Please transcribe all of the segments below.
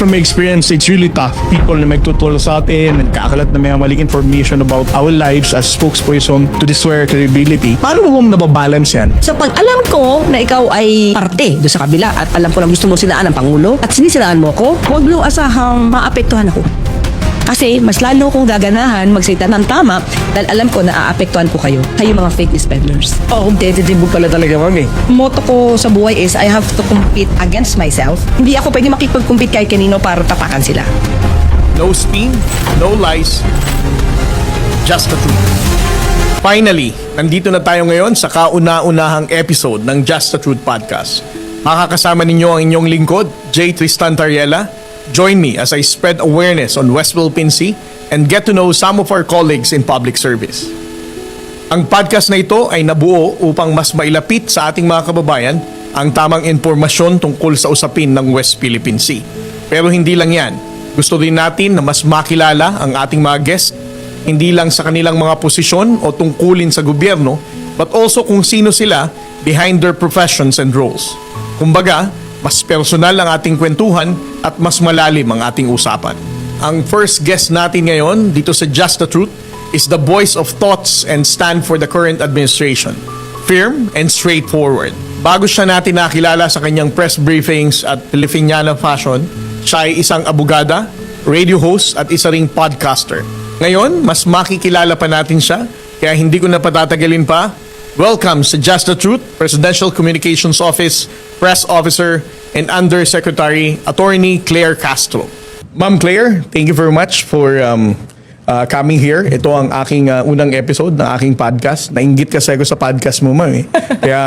from my experience, it's really tough. People na magtutulong sa atin, nagkakalat na may maling information about our lives as spokesperson to destroy our credibility. Paano mo nababalance yan? So pag alam ko na ikaw ay parte doon sa kabila at alam ko na gusto mo silaan ng Pangulo at sinisilaan mo ko, huwag mo asahang maapektuhan ako. Kasi mas lalo kong gaganahan magsalita ng tama dahil alam ko na aapektuhan ko kayo. Kayo mga fake news peddlers. Competitive mo pala talaga, ma'am eh. Motto ko sa buhay is I have to compete against myself. Hindi ako pwede makipag-compete kahit kanino para tapakan sila. No spin, no lies, just the truth. Finally, nandito na tayo ngayon sa kauna-unahang episode ng Just the Truth Podcast. Makakasama ninyo ang inyong lingkod, J. Tristan Tariela. Join me as I spread awareness on West Philippine Sea and get to know some of our colleagues in public service. Ang podcast na ito ay nabuo upang mas mailapit sa ating mga kababayan ang tamang impormasyon tungkol sa usapin ng West Philippine Sea. Pero hindi lang yan. Gusto din natin na mas makilala ang ating mga guest, hindi lang sa kanilang mga posisyon o tungkulin sa gobyerno, but also kung sino sila behind their professions and roles. Kumbaga, mas personal ang ating kwentuhan at mas malalim ang ating usapan. Ang first guest natin ngayon dito sa Just the Truth is the voice of thoughts and stand for the current administration. Firm and straightforward. Bago siya natin nakilala sa kanyang press briefings at Filipiniana fashion, siya ay isang abogada, radio host at isa ring podcaster. Ngayon, mas makikilala pa natin siya, kaya hindi ko na patatagalin pa. Welcome sa Just the Truth, Presidential Communications Office, Press Officer, and Undersecretary, Attorney Claire Castro. Ma'am Claire, thank you very much for coming here. Ito ang aking unang episode ng aking podcast. Nainggit kasi ako sa podcast mo, ma'am. Kaya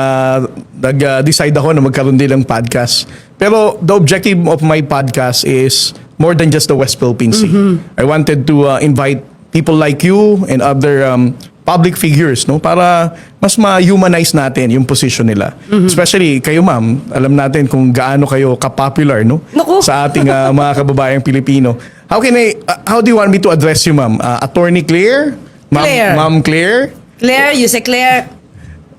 nag-decide ako na magkaroon din ng podcast. Pero the objective of my podcast is more than just the West Philippine Sea. I wanted to invite people like you and other public figures, no, para mas ma-humanize natin yung position nila. Especially kayo, ma'am, alam natin kung gaano kayo ka-popular, no, sa ating mga kababayang Pilipino. How do you want me to address you, ma'am? Attorney Claire? Claire. Ma'am Claire? Claire, you say Claire.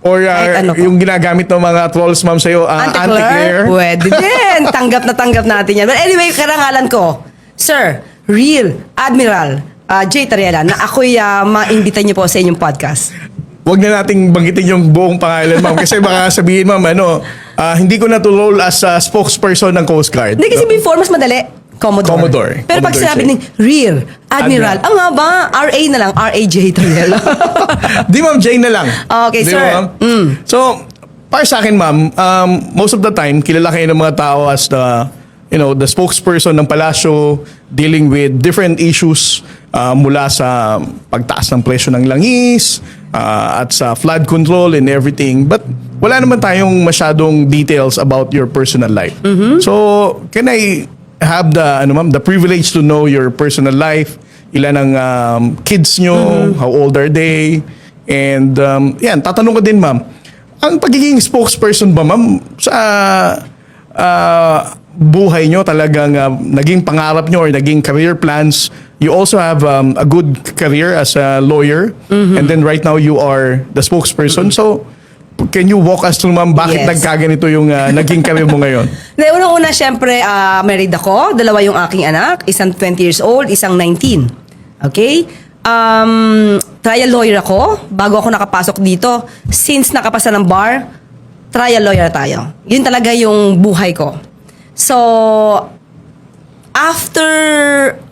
Or ano yung ginagamit ng mga trolls, ma'am, sa'yo, Auntie Auntie Claire? Pwede din. Tanggap na natin yan. But anyway, karangalan ko, Sir, Real Admiral J. Tariela, na ako'y ma-invita niyo po sa inyong podcast. Huwag na nating banggitin yung buong pangalan, ma'am. Kasi baka sabihin, ma'am, hindi ko na to role as a spokesperson ng Coast Guard. Hindi kasi before, mas madali. Commodore. Pero pag Commodore sinabi siya. ng Real Admiral, ang nga ba? RA na lang. R.A.J. Tariela. Di, ma'am, Jane na lang. Okay, Di, sir. ma'am? So, para sa akin, ma'am, most of the time, kilala kayo ng mga tao as the spokesperson ng palasyo dealing with different issues mula sa pagtaas ng presyo ng langis at sa flood control and everything. But wala naman tayong masyadong details about your personal life. So, can I have the privilege to know your personal life? Ilan ang kids nyo? How old are they? And yan, tatanong ko din, ma'am. Ang pagiging spokesperson ba, ma'am, sa buhay nyo talagang naging pangarap nyo or naging career plans? You also have a good career as a lawyer, and then right now you are the spokesperson. So, can you walk us through, ma'am, bakit Yes. nagkaganito yung naging career mo ngayon? Unang-una, syempre, married ako. Dalawa yung aking anak. Isang 20 years old, isang 19. Okay? Trial lawyer ako. Bago ako nakapasok dito, since nakapasa ng bar, trial lawyer tayo. Yun talaga yung buhay ko. So, after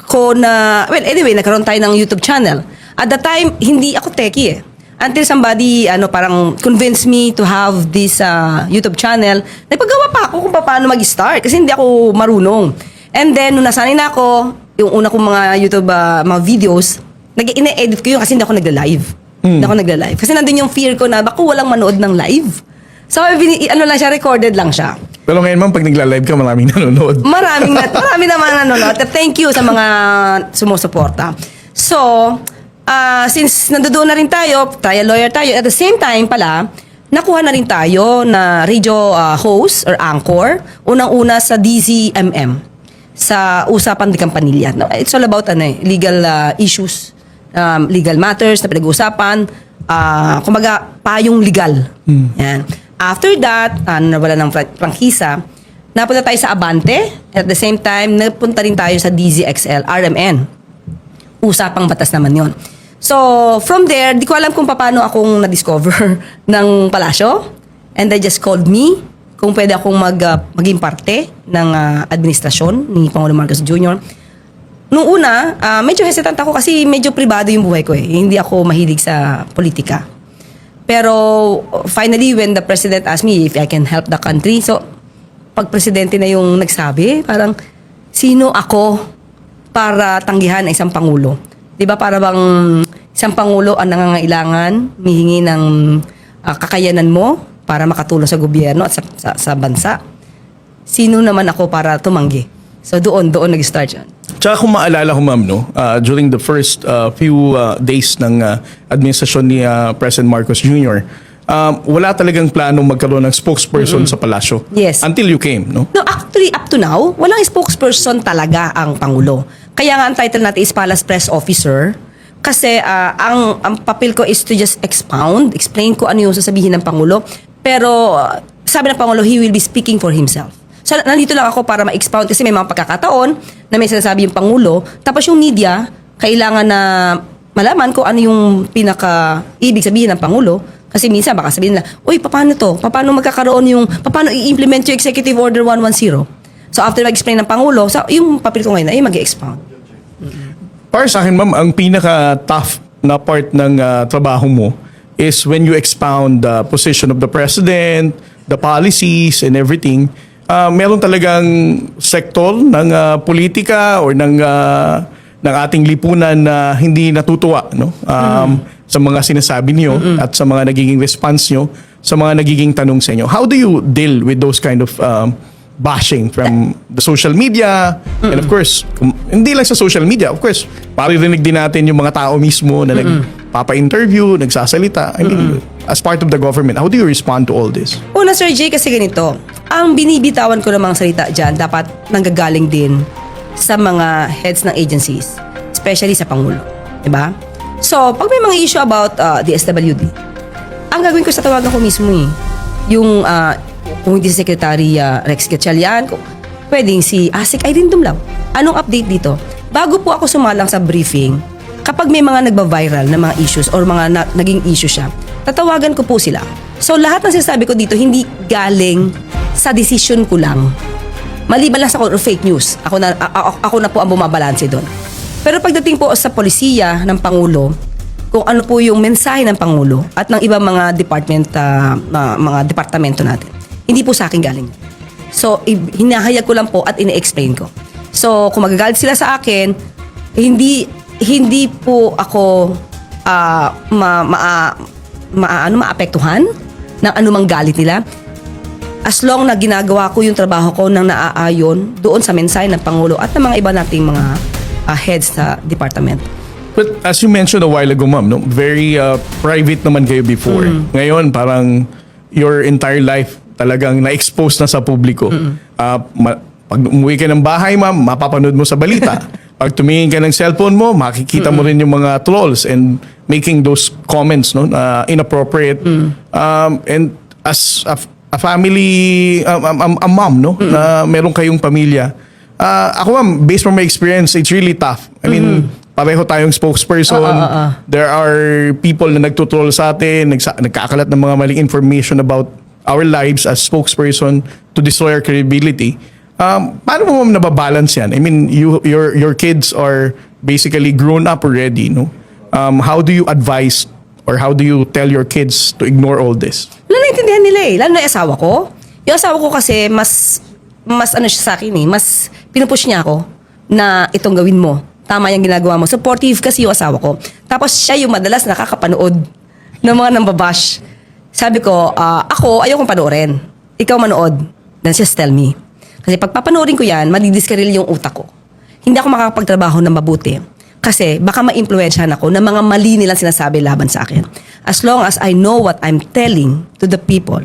ko nagkaroon tayo ng YouTube channel. At the time, hindi ako techie eh. Until somebody parang convinced me to have this YouTube channel, nagpagawa pa ako kung paano mag-start kasi hindi ako marunong. And then, nung nasanay na ako, yung una kong mga YouTube mga videos, ine-edit ko yun kasi hindi ako nagla-live. Hindi ako nagla-live. Kasi nandun yung fear ko na baka walang manood ng live. So, lang siya, recorded lang siya. Pero ngayon, ma'am, pag nagla-live ka, maraming nanonood. Marami naman nanonood. Thank you sa mga sumusuporta. So, since nandoon na rin tayo, trial lawyer tayo, at the same time pala, nakuha na rin tayo na radio host or anchor, unang-una sa DZMM, sa Usapan di Campanilla. No, it's all about legal issues, legal matters na pinag-uusapan, kumbaga, payong legal. Yan. After that, nawala ng prangkisa, napunta tayo sa Abante. At the same time, napunta rin tayo sa DZXL, RMN. Usapang batas naman yon. So, from there, di ko alam kung paano akong na-discover ng palasyo. And they just called me kung pwede akong maging parte ng administrasyon ni Pangulong Marcos Jr. Nung una, medyo hesitant ako kasi medyo privado yung buhay ko eh. Hindi ako mahilig sa politika. Pero finally, when the president asked me if I can help the country, so pag presidente na yung nagsabi, parang sino ako para tanggihan ang isang pangulo? 'Di ba para bang isang pangulo ang nangangailangan, mihingi ng kakayanan mo para makatulong sa gobyerno at sa bansa? Sino naman ako para tumanggi? So doon nag-start yan. Tsaka kung maalala ko, ma'am, no, during the first few days ng administrasyon ni President Marcos Jr., wala talagang planong magkaroon ng spokesperson sa palasyo. Yes. Until you came, no? No, actually, up to now, walang spokesperson talaga ang Pangulo. Kaya nga ang title natin is Palace Press Officer. Kasi ang papel ko is to just explain ko ano yung sasabihin ng Pangulo. Pero sabi ng Pangulo, he will be speaking for himself. So, nandito lang ako para ma-expound kasi may mga pagkakataon na may sinasabi yung Pangulo. Tapos yung media, kailangan na malaman kung ano yung pinaka-ibig sabihin ng Pangulo. Kasi minsan baka sabihin nila, uy, paano to? Paano magkakaroon yung, paano i-implement yung Executive Order 110? So after mag-explain ng Pangulo, yung papel ko ngayon ay mag-expound. Para sa akin, ma'am, ang pinaka-tough na part ng trabaho mo is when you expound the position of the president, the policies, and everything. Meron talagang sektor ng politika or ng ating lipunan na hindi natutuwa, no? Sa mga sinasabi niyo at sa mga nagiging response niyo, sa mga nagiging tanong sa inyo. How do you deal with those kind of bashing from the social media? And of course, hindi lang sa social media, of course, maririnig din natin yung mga tao mismo na nagpapa-interview, nagsasalita. I mean, as part of the government, how do you respond to all this? Una, Sir Jay, kasi ganito, ang binibitawan ko ng mga salita dyan, dapat nanggagaling din sa mga heads ng agencies, especially sa Pangulo. Diba? So, pag may mga issue about the SWD, ang gagawin ko sa tawagan ko mismo yung kung hindi si Secretary Rex Gatchalian, pwedeng si Asik Irene Dumlao. Anong update dito? Bago po ako sumalang sa briefing, kapag may mga nagba-viral na mga issues or mga naging issue siya, tatawagan ko po sila. So lahat ng sinasabi ko dito, hindi galing sa decision ko lang. Maliban lang sa fake news. Ako na po ang bumabalanse doon. Pero pagdating po sa polisiya ng Pangulo, kung ano po yung mensahe ng Pangulo at ng ibang mga mga departamento natin, hindi po sa akin galing. So, hinahayag ko lang po at ine-explain ko. So, kung magagalit sila sa akin, hindi po ako maapektuhan ng anumang galit nila. As long na ginagawa ko yung trabaho ko nang naaayon doon sa mensahe ng Pangulo at ng mga iba nating mga heads sa department. But as you mentioned a while ago, ma'am, no, very private naman kayo before. Ngayon, parang your entire life talagang na-expose na sa publiko. Pag umuwi ka ng bahay, ma'am, mapapanood mo sa balita. Pag tumingin ka ng cellphone mo, makikita mo rin yung mga trolls and making those comments, no, inappropriate. And as a family, a mom, no, na meron kayong pamilya. Ako, ma'am, based from my experience, it's really tough. I mean, pareho tayong spokesperson. There are people na nagtutroll sa atin, nagkakalat ng mga maling information about our lives as spokesperson to destroy our credibility. Paano mo nababalance yan? I mean, your kids are basically grown up already, no? How do you advise or how do you tell your kids to ignore all this? Wala naintindihan nila eh. Lalo na yung asawa ko. Yung asawa ko kasi mas ano siya sa akin eh. Mas pinupush niya ako na itong gawin mo. Tama yung ginagawa mo. Supportive kasi yung asawa ko. Tapos siya yung madalas nakakapanood ng mga nambabash. Sabi ko, ako ayokong panoorin. Ikaw manood. Then just tell me. Kasi pag papanoorin ko yan, madidiskaril yung utak ko. Hindi ako makakapagtrabaho ng mabuti. Kasi baka ma-influensyahan ako ng mga mali nilang sinasabi laban sa akin. As long as I know what I'm telling to the people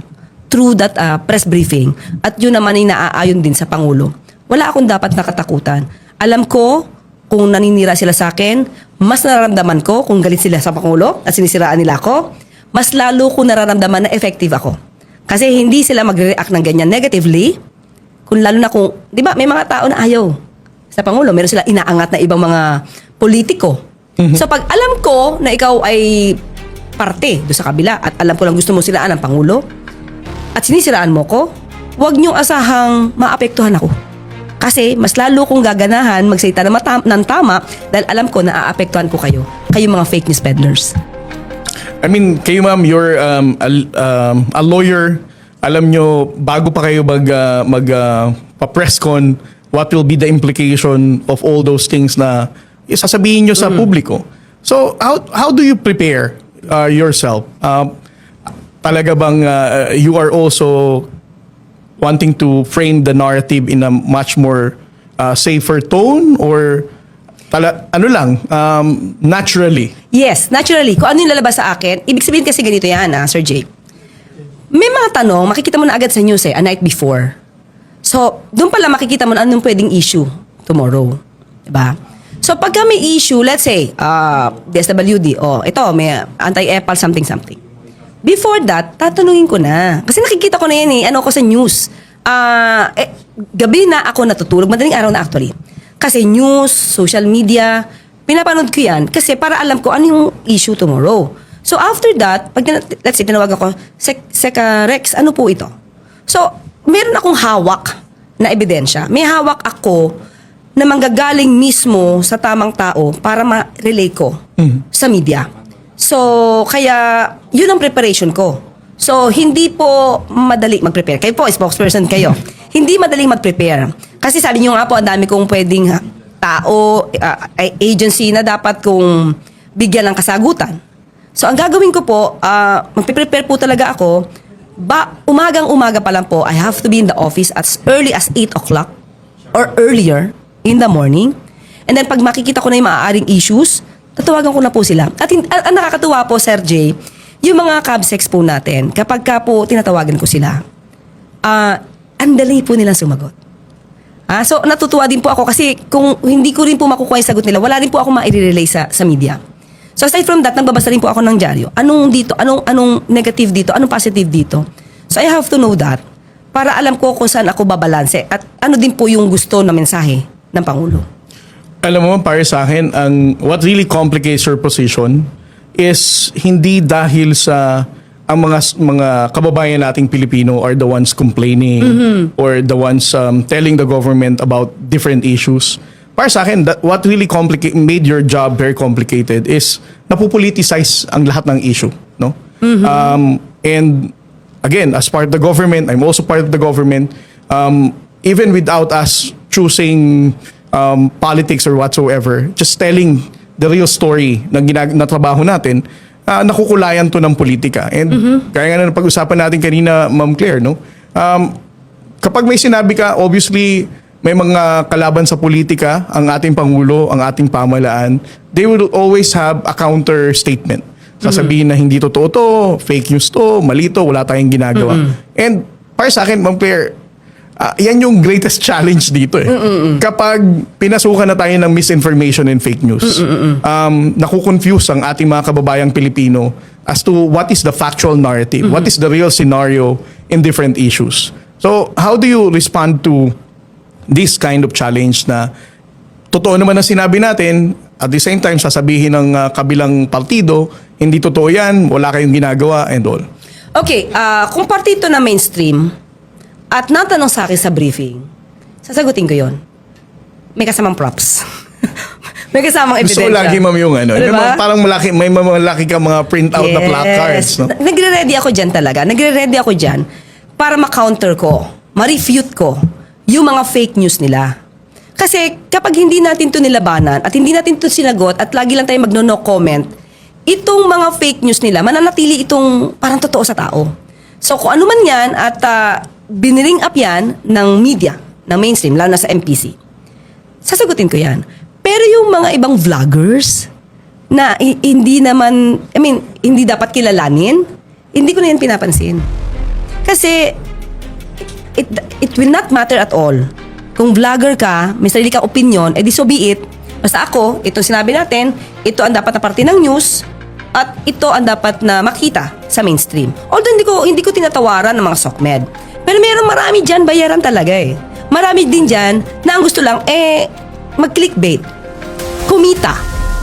through that press briefing at yun naman ay naaayon din sa Pangulo, wala akong dapat nakatakutan. Alam ko kung naninira sila sa akin, mas nararamdaman ko kung galit sila sa Pangulo at sinisiraan nila ako, mas lalo ko nararamdaman na effective ako. Kasi hindi sila magre-react ng ganyan negatively Kung lalo na kung, di ba, may mga tao na ayaw sa Pangulo. Meron sila inaangat na ibang mga politiko. So pag alam ko na ikaw ay parte doon sa kabila at alam ko lang gusto mo silaan ng Pangulo at sinisiraan mo ko, huwag niyong asahang maapektuhan ako. Kasi mas lalo kong gaganahan magsalita ng tama dahil alam ko na aapektuhan ko kayo. Kayo mga fake news peddlers. I mean, kayo ma'am, you're a lawyer. Alam nyo, bago pa kayo pa-press con, what will be the implication of all those things na sasabihin nyo sa publiko. So, how do you prepare yourself? Talaga bang you are also wanting to frame the narrative in a much more safer tone or naturally? Yes, naturally. Kung ano yung lalabas sa akin, ibig sabihin kasi ganito yan, Sir Jay. May mga tanong, makikita mo na agad sa news a night before. So, doon pala makikita mo na anong pwedeng issue tomorrow. Diba? So, pagka may issue, let's say, DSWD, ito, may anti-EPAL something. Before that, tatanungin ko na. Kasi nakikita ko na yan ako sa news. Gabi na ako natutulog, madaling araw na actually. Kasi news, social media, pinapanood ko yan kasi para alam ko ano yung issue tomorrow. So after that, let's say, tinawagan ko, Seka Rex, ano po ito? So, meron akong hawak na ebidensya. May hawak ako na manggagaling mismo sa tamang tao para ma-relay ko sa media. So, kaya, yun ang preparation ko. So, hindi po madali mag-prepare. Kayo po, spokesperson kayo. Hindi madali mag-prepare. Kasi sabi niyo nga po, ang dami kong pwedeng tao, agency na dapat kong bigyan ng kasagutan. So, ang gagawin ko po, mag-prepare po talaga ako. Umagang-umaga pa lang po, I have to be in the office as early as 8 o'clock or earlier in the morning. And then, pag makikita ko na yung maaaring issues, tatawagan ko na po sila. At ang nakakatuwa po, Sir Jay, yung mga cabsex po natin, kapag ka po tinatawagan ko sila, ang dali po nilang sumagot. So, natutuwa din po ako kasi kung hindi ko rin po makukuha yung sagot nila, wala rin po ako ma-relay sa media. So, aside from that, nagbabasa rin po ako ng dyaryo. Anong negative dito? Anong positive dito? So, I have to know that para alam ko kung saan ako babalanse at ano din po yung gusto na mensahe ng Pangulo. Alam mo, para sa akin, what really complicates your position is hindi dahil sa ang mga kababayan nating Pilipino are the ones complaining or the ones telling the government about different issues. Para sa akin, what really made your job very complicated is napupoliticize ang lahat ng issue, no? And again, as part of the government, I'm also part of the government. Even without us choosing politics or whatsoever, just telling the real story na trabaho natin, nakukulayan to ng politika. And kaya nga na pag-usapan natin kanina, Ma'am Claire, no? Kapag may sinabi ka, obviously, may mga kalaban sa politika, ang ating Pangulo, ang ating pamahalaan, they will always have a counter statement. Sasabihin na hindi totoo to, fake news to, mali to, wala tayong ginagawa. And para sa akin, Ma'am Claire, yan yung greatest challenge dito eh. Kapag pinasukan na tayo ng misinformation and fake news, nakukonfuse ang ating mga kababayang Pilipino as to what is the factual narrative, what is the real scenario in different issues. So, how do you respond to this kind of challenge na totoo naman ang sinabi natin, at the same time sasabihin ng kabilang partido, hindi totoo yan, wala kayong ginagawa and all? Okay, kung partido na mainstream, at natanong sa akin sa briefing, sasagutin ko yon. May kasamang props. May kasamang ebidensya. Gusto ko lagi, ma'am, yung Diba? parang may malaki ka mga print out na placards. No? Nagre-ready ako dyan talaga. Nagre-ready ako dyan para ma-counter ko, ma-refute ko yung mga fake news nila. Kasi kapag hindi natin to nilabanan at hindi natin to sinagot at lagi lang tayo magno-no comment, itong mga fake news nila, mananatili itong parang totoo sa tao. So kung ano man yan at biniring up yan ng media, ng mainstream, lalo na sa MPC, sasagutin ko yan. Pero yung mga ibang vloggers na hindi naman, hindi dapat kilalanin, hindi ko na yan pinapansin. Kasi it will not matter at all. Kung vlogger ka, may sarili kang opinion, edi so be it. Basta ako, itong sinabi natin, ito ang dapat na parte ng news, at ito ang dapat na makita sa mainstream. Although hindi ko tinatawaran ng mga SOCMED. Pero marami dyan bayaran talaga eh. marami din dyan na ang gusto lang, mag-clickbait. Kumita.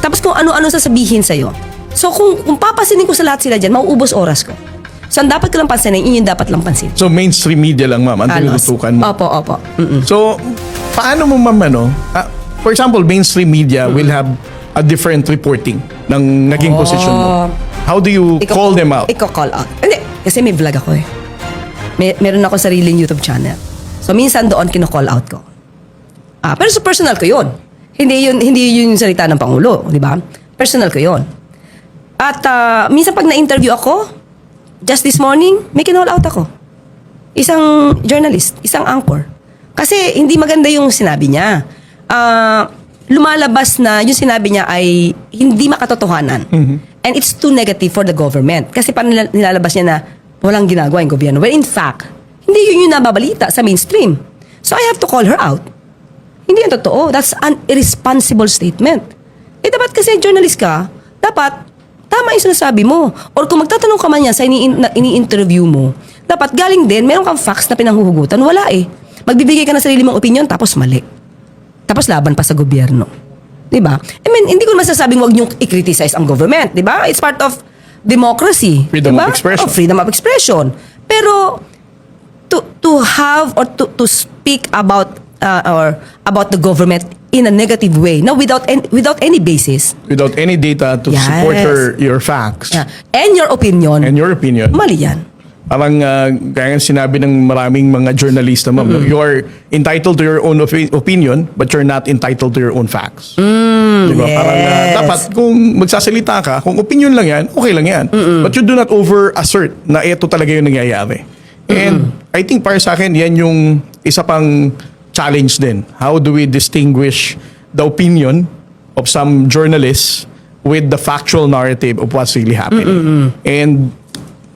Tapos kung ano-ano sasabihin sa'yo. So kung papasinin ko sa lahat sila dyan, mauubos oras ko. So ang dapat ko lang pansinin, yun yung dapat lang pansin. So mainstream media lang, ma'am, ang tinututukan mo. Opo. Mm-mm. So, paano mo, ma'am, for example, mainstream media will have a different reporting ng naging position mo. How do you call them out? Iko-call out. Hindi, kasi may vlog ako eh. Meron ako sariling YouTube channel. So minsan doon kino-call out ko. Pero sa personal ko yun. Hindi yun yung salita ng Pangulo, di ba? Personal ko yun. At minsan pag na-interview ako, just this morning, may kinall out ako. Isang journalist, isang anchor. Kasi hindi maganda yung sinabi niya. Lumalabas na yung sinabi niya ay hindi makatotohanan. And it's too negative for the government. Kasi parang nilalabas niya na walang ginagawa yung gobyerno. Well, in fact, hindi yun yung nababalita sa mainstream. So I have to call her out. Hindi yan totoo. That's an irresponsible statement. Dapat kasi journalist ka, dapat tama yung sinasabi mo. Or kung magtatanong ka man yan sa ini-interview mo, dapat galing din, meron kang facts na pinanghuhugutan. Wala eh. Magbibigay ka ng sarili mong opinion, tapos mali. Tapos laban pa sa gobyerno. Diba? I mean, hindi ko masasabing wag niyong i-criticize ang government. Diba? It's part of democracy. Freedom diba? of expression. Freedom of expression. Pero, to have or to speak about or about the government in a negative way, no, without any basis. Without any data to Yes. support your facts Yeah. And your opinion. and your opinion. Mali yan. Parang kaya nga sinabi ng maraming mga journalista, ma'am, you are entitled to your own opinion, but you're not entitled to your own facts. Diba? yes. Parang dapat kung magsasalita ka, kung opinion lang yan, okay lang yan. But you do not over-assert na ito talaga yung nangyayari. And I think para sa akin, yan yung isa pang challenge din. How do we distinguish the opinion of some journalists with the factual narrative of what's really happening? And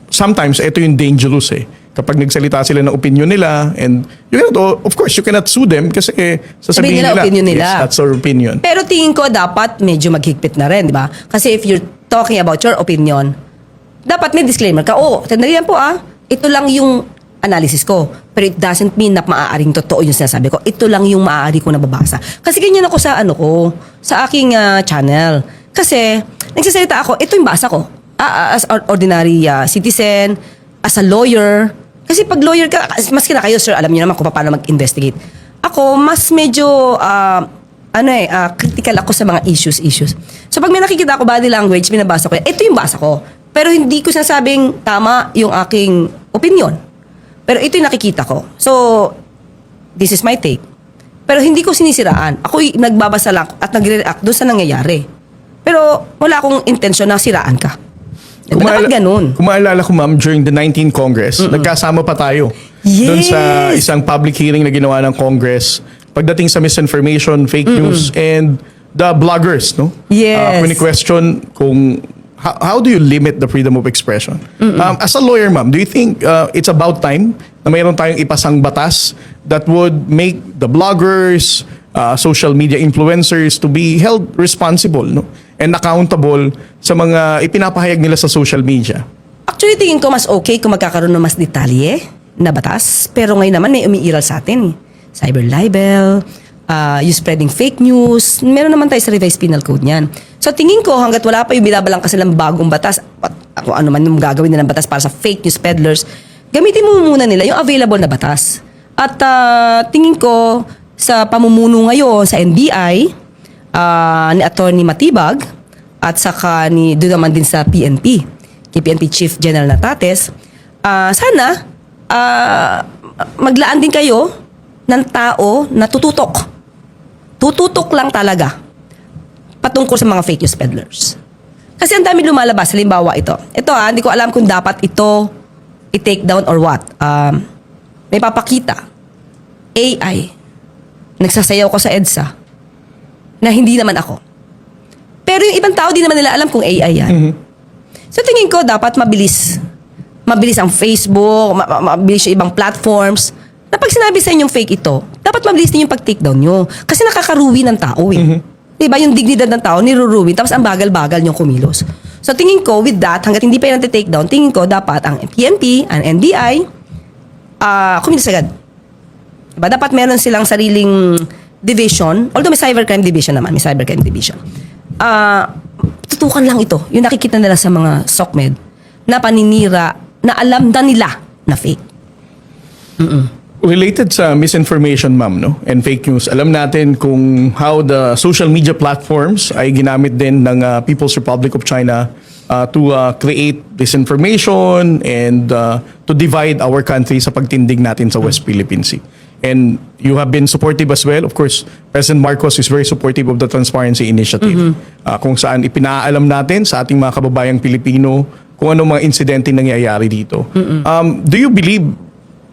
sometimes, ito yung dangerous eh. Kapag nagsalita sila ng opinion nila, and you cannot, of course, you cannot sue them kasi sasabihin nila, opinion nila. yes, that's our opinion. Pero tingin ko dapat medyo maghigpit na rin, di ba? Kasi if you're talking about your opinion, dapat may disclaimer ka. Sandali yan po ito lang yung analysis ko. Pero it doesn't mean na maaaring totoo yung sinasabi ko. Ito lang yung maaari ko nababasa. Kasi ganyan ako sa sa aking channel. Kasi nagsasalita ako, ito yung basa ko. As an ordinary citizen, as a lawyer. Kasi pag lawyer ka, maski na kayo, sir, alam niyo naman kung paano mag-investigate. Ako, mas medyo, critical ako sa mga issues. So pag may nakikita ako body language, binabasa ko, ito yung basa ko. Pero hindi ko sinasabing tama yung aking opinion. Pero ito yung nakikita ko. So, this is my take. Pero hindi ko sinisiraan. Ako'y nagbabasa lang at nagre-react doon sa nangyayari. Pero wala akong intensyon na siraan ka. Dapat ganun. Kung maalala ko, ma'am, during the 19th Congress, nagkasama pa tayo. Yes. Doon sa isang public hearing na ginawa ng Congress pagdating sa misinformation, fake news, and the bloggers, no? Yes. When question kung how do you limit the freedom of expression? As a lawyer, ma'am, do you think it's about time na mayroon tayong ipasang batas that would make the bloggers, social media influencers to be held responsible, no? And accountable sa mga ipinapahayag nila sa social media? Actually, tingin ko mas okay kung magkakaroon ng mas detalye na batas. Pero ngayon naman may umiiral sa atin. Cyber libel, you spreading fake news. Meron naman tayo sa revised penal code niyan. So tingin ko hanggat wala pa yung binabalang kasi ng bagong batas, kung ano man yung gagawin nilang batas para sa fake news peddlers, gamitin mo muna nila yung available na batas. At tingin ko sa pamumuno ngayon sa NBI, ni Attorney Matibag at saka doon naman din sa PNP, kay PNP Chief General Natates, sana maglaan din kayo ng tao na tututok. Tututok lang talaga patungkol sa mga fake news peddlers. Kasi ang dami lumalabas. Halimbawa ito. Ito hindi ko alam kung dapat ito i-take down or what. May papakita. AI. Nagsasayaw ko sa EDSA na hindi naman ako. Pero yung ibang tao di naman nila alam kung AI yan. So tingin ko dapat mabilis. Mabilis ang Facebook, mabilis yung ibang platforms. Na pag sinabi sa inyong fake ito, dapat mabilis din yung pag-take down nyo. Kasi nakakaruwi ng tao eh. Diba? Yung dignidad ng tao, niruruwi. Tapos ang bagal-bagal nyo kumilos. So tingin ko, with that, hanggat hindi pa yan take down, tingin ko dapat ang PNP, ang NBI, kumilos agad. Diba? Dapat meron silang sariling division. Although may cybercrime division naman. May cybercrime division. Tutukan lang ito. Yung nakikita nila sa mga SOCMED na paninira na alam na nila na fake. Related sa misinformation, ma'am, no? And fake news, alam natin kung how the social media platforms ay ginamit din ng People's Republic of China to create disinformation and to divide our country sa pagtindig natin sa West Philippine Sea. And you have been supportive as well. Of course, President Marcos is very supportive of the Transparency Initiative. Kung saan ipinaalam natin sa ating mga kababayang Pilipino kung ano mga insidente nangyayari dito. Do you believe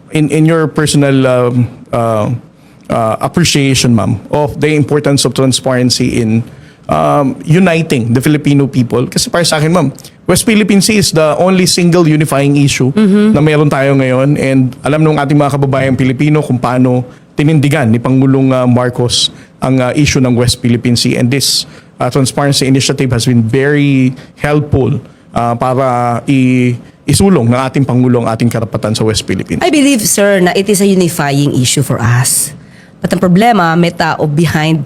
in your personal appreciation, ma'am, of the importance of transparency in uniting the Filipino people? Kasi para sa akin, ma'am, West Philippine Sea is the only single unifying issue na meron tayo ngayon, and alam ng ating mga kababayang Pilipino kung paano tinindigan ni Pangulong Marcos ang issue ng West Philippine Sea, and this Transparency Initiative has been very helpful para isulong ng ating Pangulo ang ating karapatan sa West Philippines. I believe, sir, na it is a unifying issue for us. But ang problema, may tao behind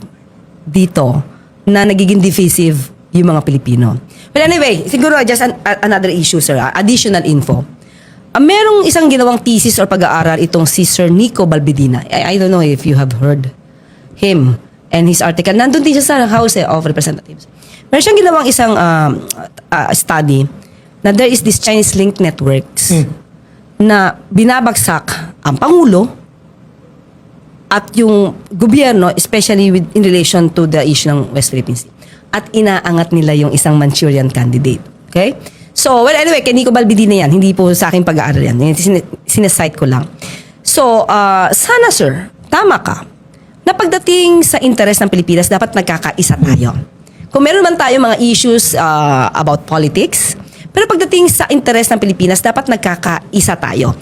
dito na nagiging divisive yung mga Pilipino. Well, anyway, siguro just another issue, sir. Additional info. Merong isang ginawang thesis or pag-aaral itong si Sir Nico Balbidina. I don't know if you have heard him and his article. Nandun din siya sa House of Representatives. Meron siyang ginawang isang study na there is this Chinese link networks na binabagsak ang Pangulo at yung gobyerno, especially in relation to the issue ng West Philippine Sea. At inaangat nila yung isang Manchurian candidate. Okay? So, well, anyway, kay Nico Balbidina yan. Hindi po sa aking pag-aaral yan. Sinesite ko lang. So, sana sir, tama ka, na pagdating sa interes ng Pilipinas, dapat nagkakaisa tayo. Kung meron man tayo mga issues about politics, pero pagdating sa interes ng Pilipinas, dapat nagkakaisa tayo.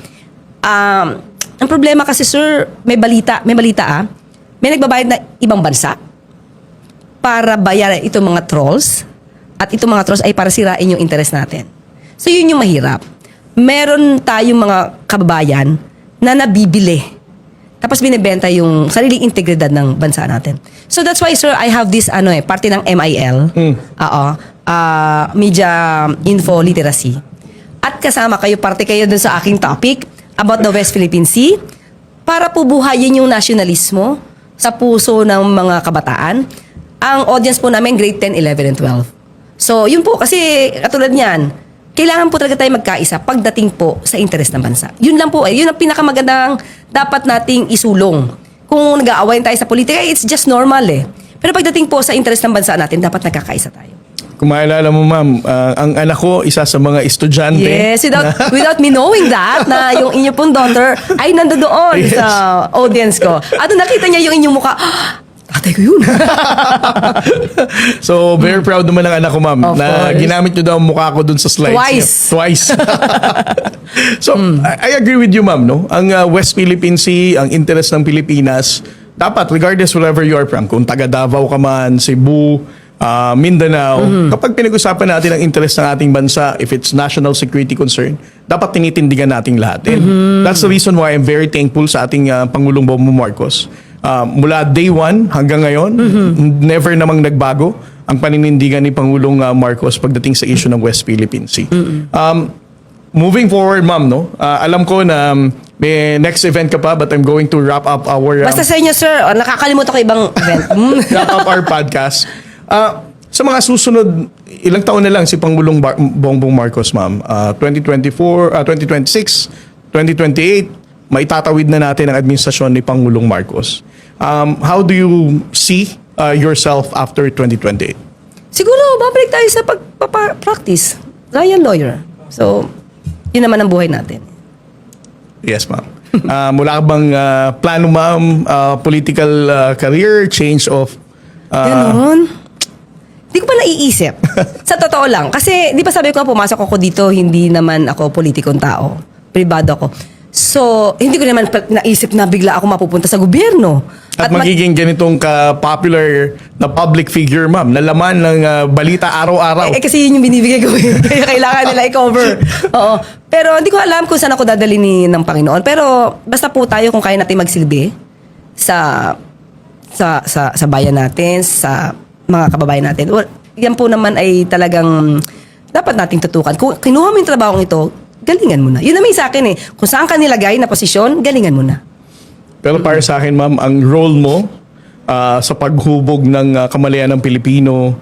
Ang problema kasi, sir, may balita may nagbabayad na ibang bansa para bayaran itong mga trolls, at itong mga trolls ay para sirain yung interes natin. So, yun yung mahirap. Meron tayong mga kababayan na nabibili, tapos binibenta yung sariling integridad ng bansa natin. So, that's why, sir, I have this, parte ng MIL. Media Info Literacy. At kasama kayo, parte kayo dun sa aking topic about the West Philippine Sea para po buhayin yung nasyonalismo sa puso ng mga kabataan. Ang audience po namin grade 10, 11, and 12. So, yun po, kasi katulad niyan, kailangan po talaga tayo magkaisa pagdating po sa interes ng bansa. Yun lang po, yun ang pinakamagandang dapat nating isulong. Kung nag-aawayan tayo sa politika, it's just normal Pero pagdating po sa interes ng bansa natin, dapat nagkakaisa tayo. Kung maalala mo, ma'am, ang anak ko, isa sa mga estudyante. Yes, without me knowing that, na yung inyo pong daughter ay nandoon Yes. sa audience ko. At nung nakita niya yung inyong mukha, tatay ko yun. So, very proud naman ng anak ko, ma'am, Of na course. ginamit nyo daw ang mukha ko dun sa slides. Twice. So, I agree with you, ma'am, no? Ang West Philippine Sea, ang interest ng Pilipinas, dapat, regardless wherever you are from, kung taga Davao ka man, Cebu, Mindanao, kapag pinag-usapan natin ang interest ng ating bansa, if it's national security concern, dapat tinitindigan nating lahat. And that's the reason why I'm very thankful sa ating Pangulong Bongbong Marcos. Mula day one hanggang ngayon, never namang nagbago ang paninindigan ni Pangulong Marcos pagdating sa issue ng West Philippine Sea. Moving forward, ma'am, no? Alam ko na may next event ka pa, but I'm going to wrap up our Basta sa inyo, sir, nakakalimutan ko ibang event. wrap up our podcast. Sa mga susunod, ilang taon na lang si Pangulong Bongbong Marcos, ma'am? 2024, 2026, 2028, maitatawid na natin ang administrasyon ni Pangulong Marcos. How do you see yourself after 2028? Siguro, babalik tayo sa pagpapractice. Ryan lawyer. So, yun naman ang buhay natin. Yes, ma'am. Mula ka bang plano, ma'am, political career, change of... Ganon? Hindi ko pa naiisip. Sa totoo lang. Kasi, di ba sabi ko nga, pumasok ako dito, hindi naman ako politikong tao. Pribado ako. So, hindi ko naman naisip na bigla ako mapupunta sa gobyerno. At magiging ganitong ka-popular na public figure, ma'am, na laman ng balita araw-araw. Kasi yun yung binibigay ko. Kaya kailangan nila i-cover. Oo. Pero hindi ko alam kung saan ako dadalhin ng Panginoon. Pero basta po tayo kung kaya natin magsilbi sa bayan natin, sa mga kababayan natin. Well, yan po naman ay talagang dapat nating tutukan. Kung kinuha mo yung trabahong ito, galingan mo na. Yun naman sa akin eh. Kung saan ka nilagay na posisyon, galingan mo na. Pero para sa akin, ma'am, ang role mo sa paghubog ng kamalayan ng Pilipino,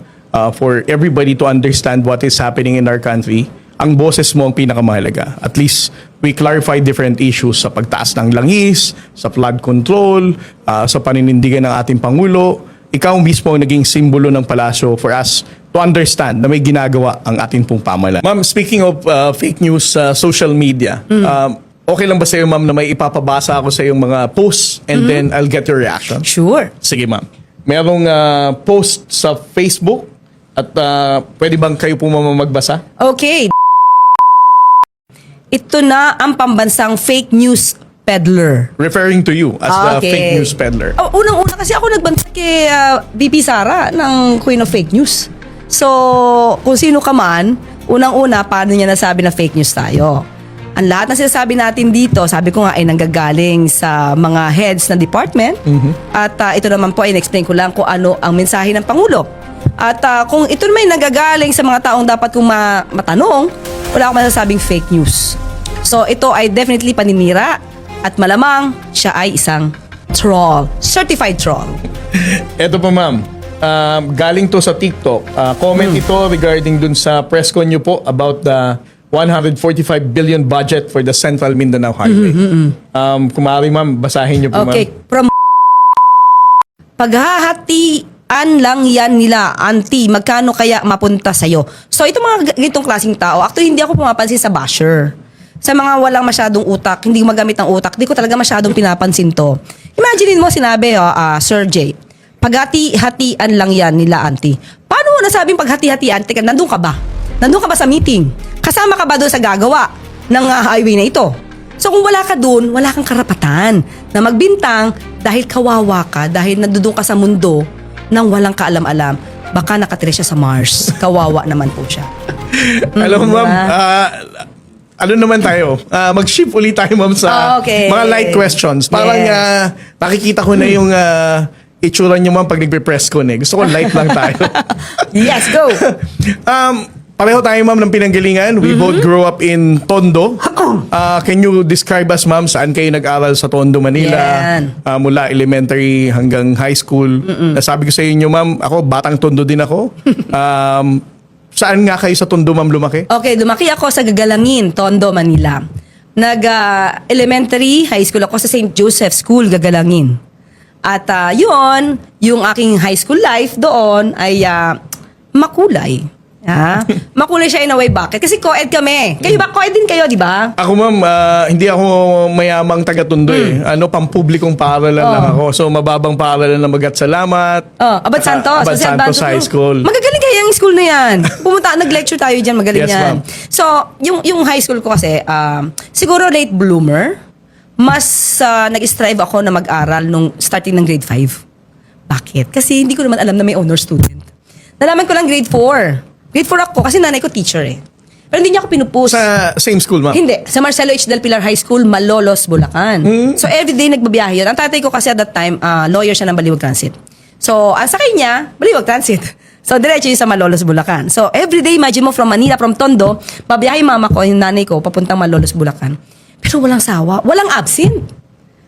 for everybody to understand what is happening in our country, ang boses mo ang pinakamahalaga. At least, we clarify different issues sa pagtaas ng langis, sa flood control, sa paninindigan ng ating Pangulo. Ikaw mismo ang naging simbolo ng palasyo for us to understand na may ginagawa ang ating pong pamahalaan. Ma'am, speaking of fake news sa social media, okay lang ba sa'yo, ma'am, na may ipapabasa ako sa iyong mga posts and then I'll get your reaction? Sure. Sige, ma'am. Merong post sa Facebook at pwede bang kayo po magbasa? Okay. Ito na ang pambansang fake news peddler. Referring to you as the fake news peddler. Oh, unang-una kasi ako nagbansa kay VP Sara ng Queen of Fake News. So, kung sino ka man, unang-una, paano niya nasabi na fake news tayo? Ang lahat na sinasabi natin dito, sabi ko nga ay nanggagaling sa mga heads ng department. At ito naman po ay in-explain ko lang kung ano ang mensahe ng Pangulo. At kung ito naman ay nanggagaling sa mga taong dapat kong matanong, wala akong masasabing fake news. So ito ay definitely paninira at malamang siya ay isang troll. Certified troll. Ito po, ma'am. Galing to sa TikTok. Comment ito regarding dun sa press con nyo po about the 145 billion budget for the Central Mindanao Highway. Kung maaari, ma'am, basahin nyo po, Okay. ma'am. Paghahatian lang yan nila, auntie. Magkano kaya mapunta sa'yo? So, itong mga ganitong klaseng tao, actually, hindi ako pumapansin sa basher. Sa mga walang masyadong utak, hindi magamit ng utak, hindi ko talaga masyadong pinapansin to. Imagine mo sinabi, Sir Jay, paghati-hatian lang yan nila, auntie. Paano mo nasabing paghati-hatian? Teka, nandun ka ba? Nandun ka ba sa meeting? Kasama ka ba doon sa gagawa ng highway na ito? So kung wala ka doon, wala kang karapatan na magbintang dahil kawawa ka, dahil nandun ka sa mundo nang walang kaalam-alam. Baka nakatira siya sa Mars. Kawawa naman po siya. Alam mo, ma'am, ano naman tayo? Mag-shift ulit tayo, ma'am, sa Okay. mga light questions. Parang nakikita ko na yung itsura nyo, ma'am, pag nagpe-press ko na. Gusto ko light lang tayo. Yes, go! Pareho tayo, ma'am, ng pinanggalingan. We both grew up in Tondo. Can you describe us, ma'am, saan kayo nag-aral sa Tondo, Manila? Yan. Mula elementary hanggang high school. Nasabi ko sa inyo, ma'am, ako, batang Tondo din ako. Saan nga kayo sa Tondo, ma'am, lumaki? Okay, lumaki ako sa Gagalangin, Tondo, Manila. Nag-elementary, high school ako sa St. Joseph School, Gagalangin. At yun, yung aking high school life doon ay makulay. Makulay siya in a way. Bakit? Kasi co-ed kami. Kayo ba? Co-ed din kayo, di ba? Ako, ma'am, hindi ako mayamang taga-Tondo eh. Pampublikong paaralan lang ako. So, mababang paaralan na Magat Salamat. Abad Santos. Abad Santos High School. Magagaling kaya yung school na yan. Pumunta, nag-lecture tayo dyan. Magaling Yes, yan. ma'am. So, yung high school ko kasi, siguro late bloomer, mas nag-strive ako na mag-aral nung starting ng grade 5. Bakit? Kasi hindi ko naman alam na may honor student. Nalaman ko lang grade 4. Grade 4 ako kasi nanay ko teacher eh. Pero hindi niya ako pinupush. Sa same school, ma'am? Hindi. Sa Marcelo H. Del Pilar High School, Malolos, Bulacan. So, everyday nagbabiyahe yun. Ang tatay ko kasi at that time, lawyer siya ng Baliwag Transit. So, ang sakay niya, Baliwag Transit. So, diretso yun sa Malolos, Bulacan. So, everyday, imagine mo from Manila, from Tondo, babiyahe yung mama ko, yung nanay ko, papuntang Malolos, Bulacan. Pero walang sawa. Walang absent.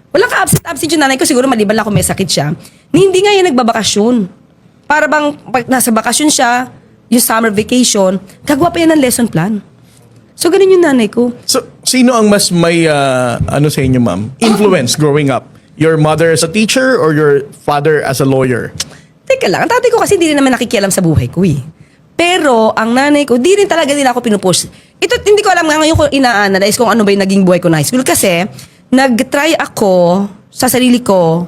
Walang ka-absent yung nanay ko. Siguro maliban lang kung may sakit siya. Hindi nga yan nagbabakasyon. Para bang pag nasa bakasyon siya, yung summer vacation, gagawa pa yan ng lesson plan. So, ganun yung nanay ko. So, sino ang mas may, sa inyo, ma'am, influence growing up? Your mother as a teacher or your father as a lawyer? Teka lang, ang tatay ko kasi hindi rin naman nakikialam sa buhay ko eh. Pero, ang nanay ko, di rin talaga nila ako pinupush. Ito, hindi ko alam nga ngayon ko ina-analyze kung ano ba yung naging buhay ko na high school. Kasi, nag-try ako sa sarili ko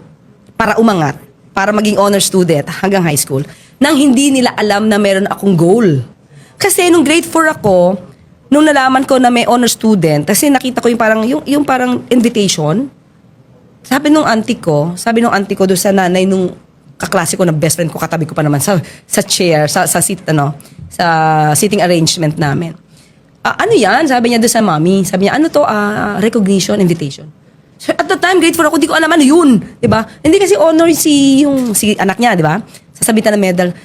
para umangat, para maging honor student hanggang high school, nang hindi nila alam na meron akong goal. Kasi nung grade 4 ako, nung nalaman ko na may honor student, kasi nakita ko yung parang invitation, sabi nung auntie ko doon sa nanay nung kaklase ko na best friend ko, katabi ko pa naman sa chair, sa seat, sa seating arrangement namin. Ano yan? Sabi niya doon sa mommy. Sabi niya, ano to? Recognition, invitation. So, at the time, grade 4 ako, di ko alam ano yun. Diba? Hindi kasi honor si anak niya, di ba? Sasabitan ng medal.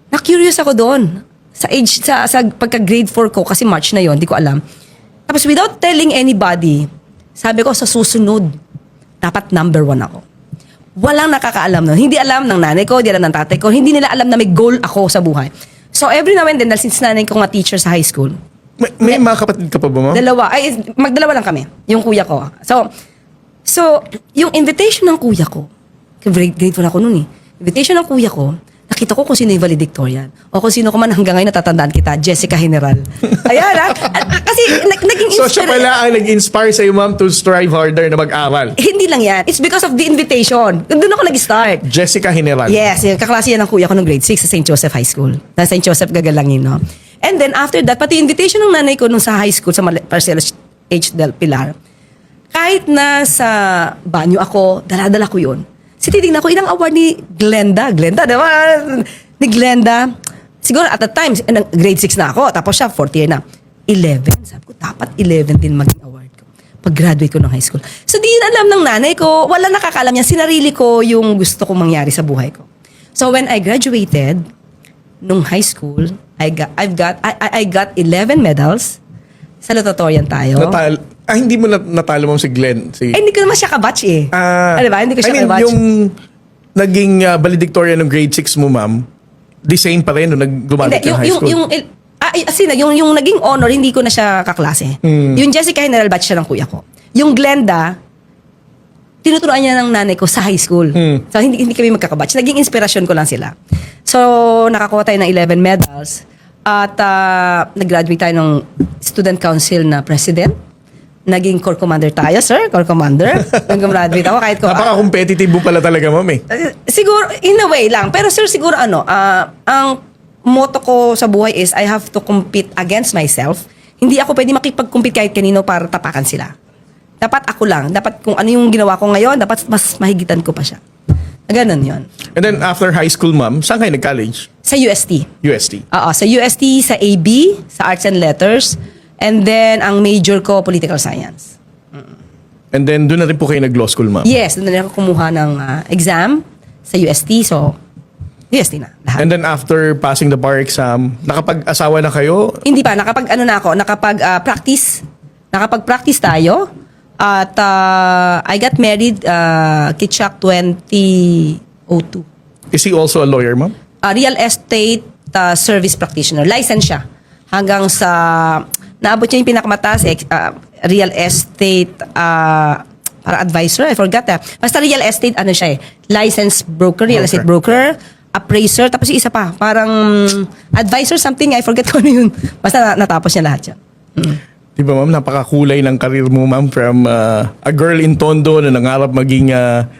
Na-curious ako doon. Sa pagka-grade 4 ko, kasi March na yon, di ko alam. Tapos without telling anybody, sabi ko, sa susunod, dapat number 1 ako. Walang nakakaalam nun. Hindi alam ng nanay ko, hindi alam ng tatay ko, hindi nila alam na may goal ako sa buhay. So every now and then, dahil since nanay ko nga teacher sa high school, May mga kapatid ka pa ba, ma'am? dalawa. Ay, magdalawa lang kami. Yung kuya ko. So yung invitation ng kuya ko, grade 4 ako noon eh. Invitation ng kuya ko, nakita ko kung sino yung valedictorian. O kung sino ko man hanggang ngayon natatandaan kita, Jessica General. Ayan kasi naging So siya pala ang nag-inspire sa'yo, ma'am, to strive harder na mag-aral. Hindi lang yan. It's because of the invitation. Doon ako nag-start. Jessica General. Yes, yung kaklase yan ng kuya ko ng grade 6 sa St. Joseph High School. Na St. Joseph Gagalangin, no? And then after that, pati invitation ng nanay ko nung sa high school, sa Marcelo H. Del Pilar, kahit na sa banyo ako, dala-dala ko yun. Titignan ko, ilang award ni Glenda. Glenda, di ba? Ni Glenda. Siguro at the time, grade 6 na ako, tapos siya, 4th year na. 11. Sabi ko, dapat 11 din maging award ko. Pag-graduate ko ng high school. So, di yun alam ng nanay ko. Wala nakakaalam niya. Sinarili ko yung gusto kong mangyari sa buhay ko. So, when I graduated, nung high school, I got 11 medals. Salutatorian tayo. Hindi mo natalo mo si Glenn. Hindi ko naman siya kabatch eh. Diba? Hindi ko siya kabatch. Yung naging valedictorian ng grade 6 mo, ma'am, the same pa rin nung nag-graduate ng high school. Yung naging honor, hindi ko na siya kaklase. Yung Jessica General batch siya ng kuya ko. Yung Glenda, tinuturuan niya ng nanay ko sa high school. So, hindi kami magkakabatch. Naging inspirasyon ko lang sila. So, nakakuha tayo ng 11 medals. At nag-graduate tayo ng student council na president. Naging corps commander tayo, sir. Corps commander. Nag-graduate ako kahit ko. Napaka-competitive mo pala talaga, ma'am eh. Siguro, in a way lang. Pero sir, siguro ang motto ko sa buhay is I have to compete against myself. Hindi ako pwede makipag-compete kahit kanino para tapakan sila. Dapat ako lang. Dapat kung ano yung ginawa ko ngayon, dapat mas mahigitan ko pa siya. Ganun yun. And then after high school, ma'am, saan kayo nag-college? Sa UST. UST. Oo, sa UST, sa AB, sa Arts and Letters. And then, ang major ko, Political Science. And then doon na rin po kayo nag-law school, ma'am? Yes, doon na rin ako kumuha ng exam sa UST. So, UST na. Lahat. And then after passing the bar exam, nakapag-asawa na kayo? Hindi pa, nakapag-practice. Nakapag-practice tayo. At I got married Kitchak 2002. Is he also a lawyer, ma'am? Real estate service practitioner. License siya. Hanggang sa naabot niya yung pinakamataas real estate para advisor. I forgot that. Basta real estate siya licensed broker, real estate broker, appraiser, tapos yung isa pa, parang advisor something, I forget kung ano yun. Basta natapos niya lahat yan. Di ba, ma'am, napakakulay ng karir mo, ma'am, from a girl in Tondo na nangarap maging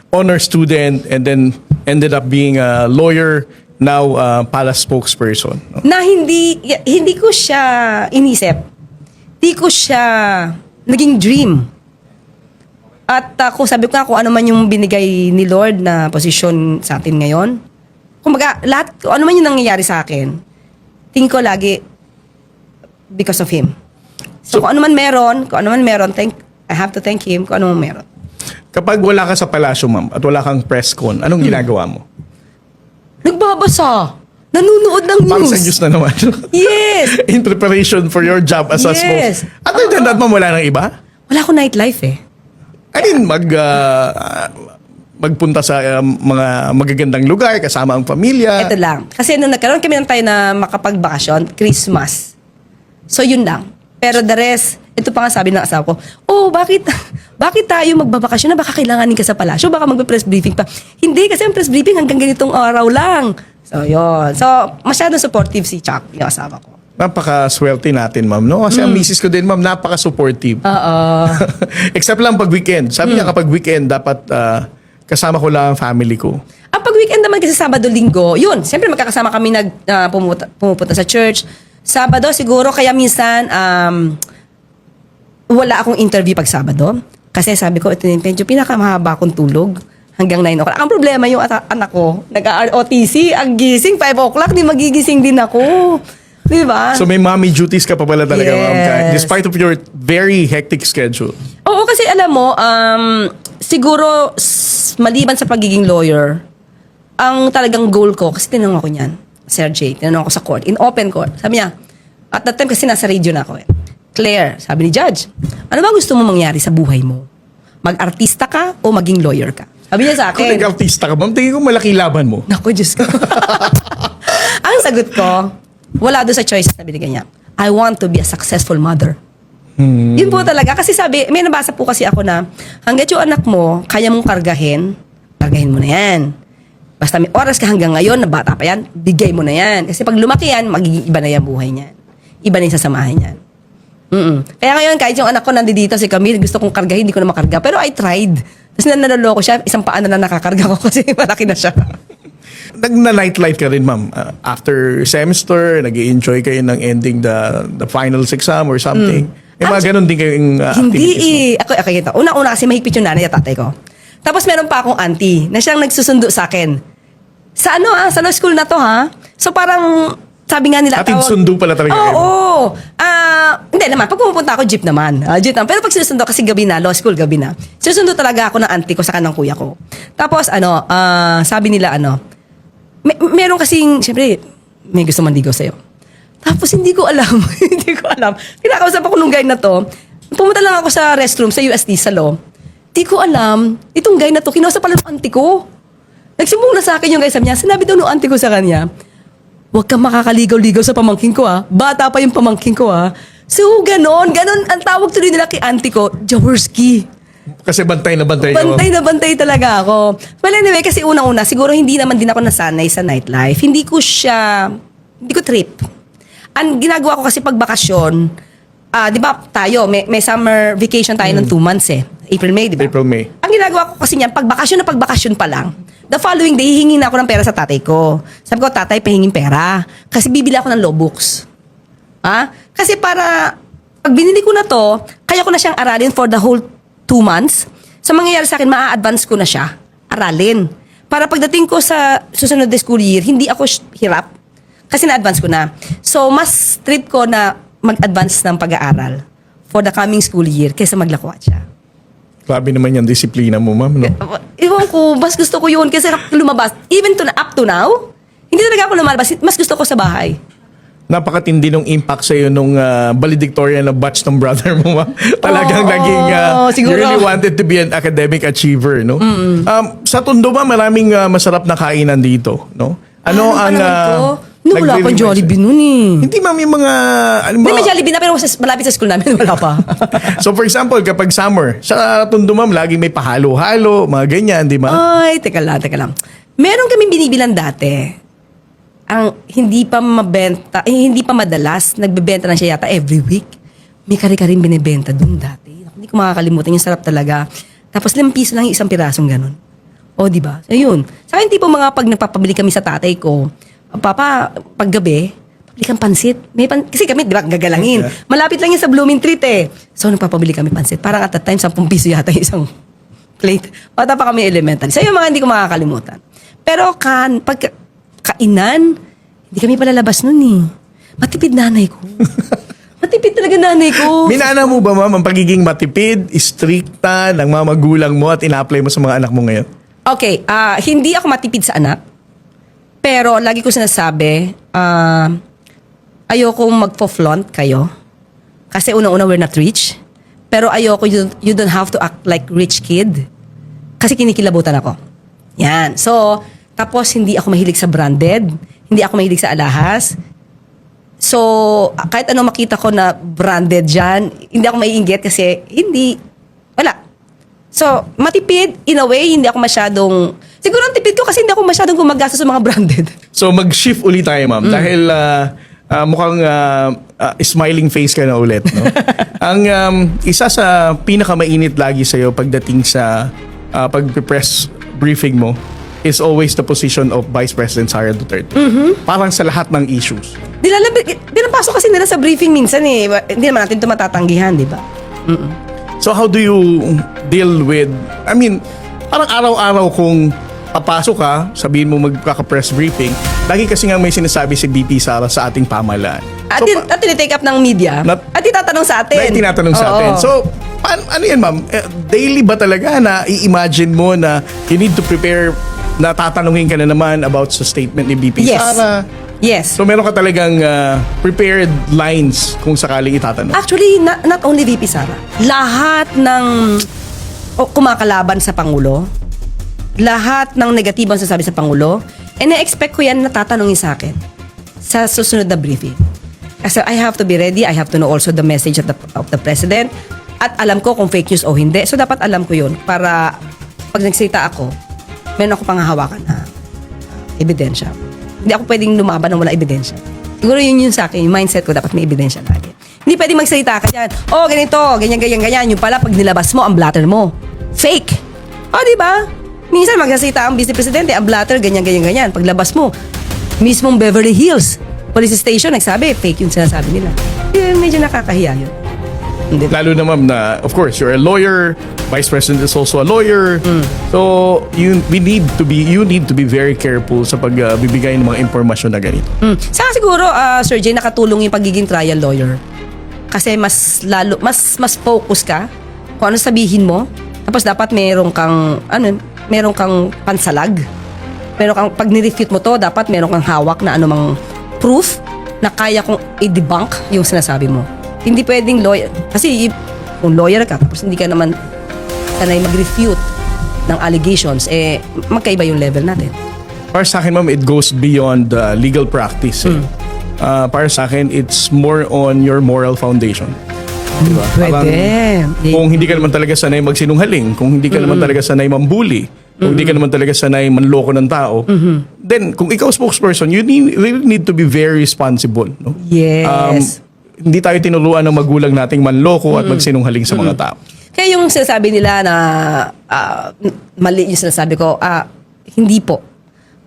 honor student and then ended up being a lawyer, now pala spokesperson. No? Na hindi ko siya inisip. Hindi ko siya naging dream. At sabi ko nga kung ano man yung binigay ni Lord na posisyon sa atin ngayon. Kumbaga, lahat, kung ano man yung nangyayari sa akin, tingin ko lagi because of Him. So kung ano man meron, I have to thank Him kung ano man meron. Kapag wala ka sa palasyo, ma'am, at wala kang press con, anong ginagawa mo? Nagbabasa. Nanunood ng news. Parang sa news na naman. Yes. In preparation for your job as a Yes. Other than that, ma'am, wala nang iba? Wala akong nightlife eh. I mean, magpunta sa mga magagandang lugar, kasama ang pamilya. Ito lang. Kasi nung nagkaroon kami ng tayo na makapagbakasyon, Christmas. So yun lang. Pero the rest, ito pa nga sabi ng asawa ko, bakit tayo magbabakasyon na baka kailanganin ka sa palasyo? Baka magbe-press briefing pa. Hindi, kasi ang press briefing hanggang ganitong araw lang. So yun. So masyadong supportive si Chuck, yung asawa ko. Napaka-swerte natin, ma'am, no? Kasi ang misis ko din, ma'am, napaka-supportive. Oo. Except lang pag weekend. Sabi niya kapag weekend, dapat kasama ko lang ang family ko. Ang pag weekend naman kasi Sabado-Linggo, yun, siyempre magkakasama kami pumupunta sa church. Sabado siguro, kaya minsan wala akong interview pag Sabado. Kasi sabi ko, ito yung medyo pinakamahaba akong tulog hanggang 9 o'clock. Ang problema yung anak ko, nag-ROTC, ang gising 5 o'clock, di magigising din ako. Di ba? So may mommy duties ka pa pala talaga, Yes. ma'am. Despite of your very hectic schedule. Oo, kasi alam mo, siguro maliban sa pagiging lawyer, ang talagang goal ko, kasi tinanong ako niyan, Sir Jay, tinanong ako sa court, in open court. Sabi niya, at that time kasi nasa radio na ako eh. Claire, sabi ni Judge, ano ba gusto mo mangyari sa buhay mo? Mag-artista ka o maging lawyer ka? Sabi niya sa Kung akin. nag-artista ka, ma'am, tingin ko malaki laban mo. Naku, Diyos ko. Ang sagot ko, wala doon sa choice na binigay niya. I want to be a successful mother. Yun po talaga. Kasi sabi, may nabasa po kasi ako na, hanggat yung anak mo, kaya mong kargahin mo na yan. Basta may oras ka hanggang ngayon, na bata pa yan, bigay mo na yan. Kasi pag lumaki yan, magiging iba na yan buhay niyan. Iba na yung sasamahan niyan. Kaya ngayon, kahit yung anak ko nandito, si Camille, gusto kong kargahin, hindi ko na makarga. Pero I tried. Tapos naloloko siya, isang paa na nakakarga ko kasi malaki na siya. Nag-nightlife ka rin, ma'am. After semester, nag-enjoy kayo ng ending the finals exam or something. May mga ganun din kayong Hindi activities, eh. Ako ito. Una-una kasi mahigpit yung nanay at tatay ko. Tapos meron pa akong auntie na siyang nagsusundo sa akin. Sa sa law school na to ha. So parang sabi nga nila. Atin sundo pala talaga kayo. Oo. Hindi naman. Pag pumupunta ako, jeep naman. Jeep naman. Pero pag sinusundo kasi gabi na, law school gabi na. Sinusundo talaga ako ng auntie ko sa kanang kuya ko. Tapos sabi nila meron kasing, siyempre, may gusto mandigaw sa'yo. Tapos hindi ko alam. Kinakausap ako nung guy na to. Pumunta lang ako sa restroom sa UST sa law. Hindi ko alam. Itong guy na to, kinausap pala ng auntie ko. Nagsumbong na sa akin yung guy, sabi niya, sinabi daw ng auntie ko sa kanya, huwag kang makakaligaw-ligaw sa pamangkin ko Bata pa yung pamangkin ko So, ganon. Ang tawag tuloy nila kay auntie ko, Jaworski. Kasi bantay na bantay ka, ma'am. Bantay na bantay talaga ako. Well, anyway, kasi unang-una, siguro hindi naman din ako nasanay sa nightlife. Hindi ko trip. Ang ginagawa ko kasi pag bakasyon, di ba tayo, may summer vacation tayo ng 2 months eh. April, May, di ba? April, May. Ang ginagawa ko kasi niyan, pag bakasyon pa lang, the following day, hihingi na ako ng pera sa tatay ko. Sabi ko, tatay, pahingin pera. Kasi bibili ako ng law books. Kasi para, pag binili ko na to, kaya ko na siyang aralin for the whole 2 months. Sa mangyayari sa akin, maa-advance ko na siya. Aralin. Para pagdating ko sa susunod na school year, hindi ako hirap. Kasi na-advance ko na. So, mas trip ko na mag-advance ng pag-aaral for the coming school year kaysa maglakwat siya. Grabe naman yung disiplina mo, ma'am, no? Iwan ko, mas gusto ko yun kasi lumabas. Even up to now, hindi talaga ako lumalabas. Mas gusto ko sa bahay. Napakatindi nung impact sa'yo nung valedictorian na batch ng brother mo, ma'am. Talagang naging, you siguro. really wanted to be an academic achiever, no? Sa Tondo, ma'am, maraming masarap na kainan dito, no? Ano ang... Wala pa Jollibee nun eh. Hindi, ma'am, yung mga... Hindi, may Jollibee na pero malapit sa school namin, wala pa. So, for example, kapag summer, sa Tondo, ma'am, laging may pahalo-halo, mga ganyan, di ba? Ay, teka lang. Meron kaming binibilan dati. Ang hindi pa madalas, nagbebenta na siya yata every week. May kare-karing binibenta dun dati. Hindi ko makakalimutan, yung sarap talaga. Tapos 5 piso lang yung isang pirasong ganun. O, di ba? Ayun. Sa akin, tipo mga pag nagpapabili kami sa tatay ko, Papa, paggabi, pabili kang pansit. Kasi kami, di ba, gagalangin. Malapit lang yun sa Blooming Treat eh. So, nagpapabili kami pansit. Parang at that time, 10 piso yata yung isang plate. Bata pa kami elementary. So, yung mga hindi ko makakalimutan. Pero pag kainan, hindi kami palalabas nun eh. Matipid nanay ko. Matipid talaga nanay ko. Minana mo ba, ma'am, ang pagiging matipid, stricta ng mga magulang mo at ina-apply mo sa mga anak mo ngayon? Okay, hindi ako matipid sa anak. Pero lagi ko sinasabi, ayokong magpo-flaunt kayo. Kasi unang-una we're not rich. Pero ayoko you don't have to act like rich kid. Kasi kinikilabutan ako. Yan. So, tapos hindi ako mahilig sa branded. Hindi ako mahilig sa alahas. So, kahit ano makita ko na branded dyan, hindi ako maiinggit kasi wala. So, matipid, in a way, hindi ako masyadong... Siguro ang tipid ko kasi hindi ako masyadong gumagastos sa mga branded. So, mag-shift ulit tayo, ma'am. Dahil mukhang smiling face ka na ulit, no? Ang isa sa pinakamainit lagi sa'yo pagdating sa pag-press briefing mo is always the position of Vice President Sara Duterte. Parang sa lahat ng issues. Pinapasok kasi nila sa briefing minsan eh. Hindi naman natin ito matatanggihan, di ba? So how do you deal with, parang araw-araw kung papasok ka, sabihin mo magkaka-press briefing, lagi kasi nga may sinasabi si VP Sara sa ating pamahalaan. At tinitake up ng media. At tinatanong sa atin. Tinatanong sa atin. So, ano yan, ma'am? Daily ba talaga na i-imagine mo na you need to prepare, na tatanungin ka na naman about sa statement ni BP Yes. Sara? Yes. So meron ka talagang prepared lines kung sakaling itatanong? Actually, not only VP Sara. Lahat ng kumakalaban sa Pangulo, lahat ng negatibong sasabi sa Pangulo, na-expect ko yan na tatanungin sa akin sa susunod na briefing. Kasi I have to be ready, I have to know also the message of the President, at alam ko kung fake news o hindi. So dapat alam ko yun para pag nagsalita ako, meron ako panghahawakan na ebidensya. Hindi ako pwedeng lumaban ng wala ebidensya. Siguro yun sa akin, yung mindset ko, dapat may ebidensya lagi. Hindi pwedeng magsalita ka dyan, ganito, ganyan. Yung pala, pag nilabas mo, ang blatter mo. Fake. Di ba? Minsan magsasalita ang Vice Presidente, ang blatter, ganyan. Paglabas mo, mismong Beverly Hills Police Station, nagsabi, fake yung sinasabi nila. Medyo nakakahiya yun. Hindi. Lalo na ma'am na, of course, you're a lawyer, Vice President is also a lawyer. So, you need to be very careful sa pagbibigay ng mga impormasyon na ganito. Saka siguro, Sir Jay, nakatulong yung pagiging trial lawyer. Kasi mas focus ka kung ano sabihin mo. Tapos dapat meron kang pansalag. Meron kang, pag nirefute mo to, dapat meron kang hawak na anumang proof na kaya kong i-debunk yung sinasabi mo. Hindi pwedeng lawyer. Kasi kung lawyer ka, tapos hindi ka naman sanay mag-refute ng allegations, magkaiba yung level natin. Para sa akin, ma'am, it goes beyond legal practice. Para sa akin, it's more on your moral foundation. Diba? Pwede. Kung hindi ka naman talaga sanay magsinungaling, kung hindi ka naman talaga sanay mambuli, kung hindi ka naman talaga sanay manloko ng tao, then kung ikaw spokesperson, you really need to be very responsible. No? Yes. Hindi tayo tinuruan ng magulang nating manloko at magsinungaling sa mga tao. Kaya yung sinasabi nila na mali yung sinasabi ko, hindi po.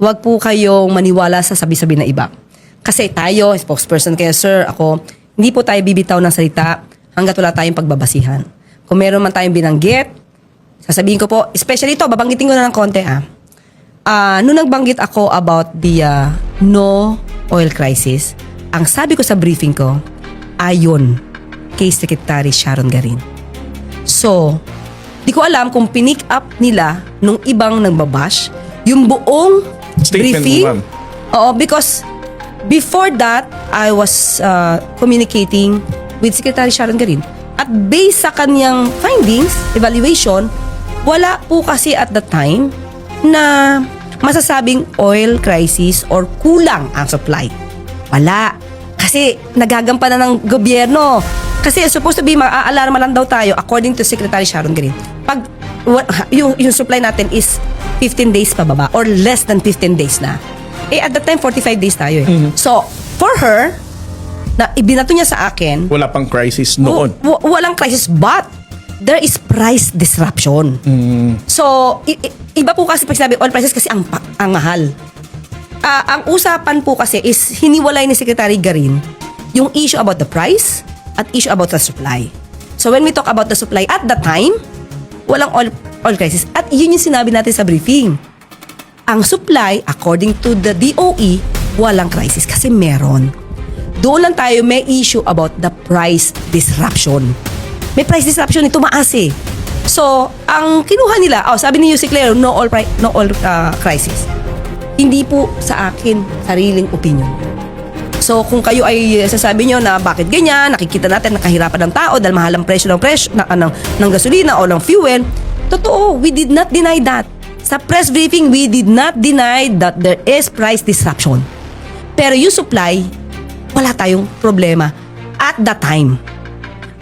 Huwag po kayong maniwala sa sabi-sabi na iba. Kasi tayo, spokesperson kaya sir, ako, hindi po tayo bibitaw ng salita hanggat wala tayong pagbabasihan. Kung meron man tayong binanggit, sasabihin ko po, especially ito, babanggitin ko na ng konti nung nagbanggit ako about the no oil crisis, ang sabi ko sa briefing ko, ayon kay Secretary Sharon Garin. So, di ko alam kung pinick up nila nung ibang nagbabash yung buong Statement briefing. mo, ma'am. Oo, because before that, I was communicating with Secretary Sharon Garin. At based sa kanyang findings, evaluation, wala po kasi at the time na masasabing oil crisis or kulang ang supply. Wala. Kasi nagagampanan ng gobyerno. Kasi supposed to be maa-alarma lang daw tayo according to Secretary Sharon Garin. Pag yung supply natin is 15 days pababa or less than 15 days na. At that time 45 days tayo . So, for her, na ibinato niya sa akin, Wala pang crisis noon. walang crisis but there is price disruption. So, iba po kasi pag sinabi oil prices kasi ang mahal. Ang usapan po kasi is hiniwalay ni Secretary Garin yung issue about the price at issue about the supply. So when we talk about the supply at the time, walang oil crisis. At yun yung sinabi natin sa briefing. Ang supply, according to the DOE, walang crisis kasi meron. Doon lang tayo may issue about the price disruption. May price disruption, tumaas . So, ang kinuha nila, sabi ni Yusek Leo, no oil crisis. Hindi po sa akin sariling opinion. So kung kayo ay sasabi nyo na bakit ganyan, nakikita natin nakahirapan ng tao dahil mahal ang presyo ng gasolina o ng fuel, totoo, we did not deny that. Sa press briefing, we did not deny that there is price disruption. Pero yung supply, wala tayong problema at that time.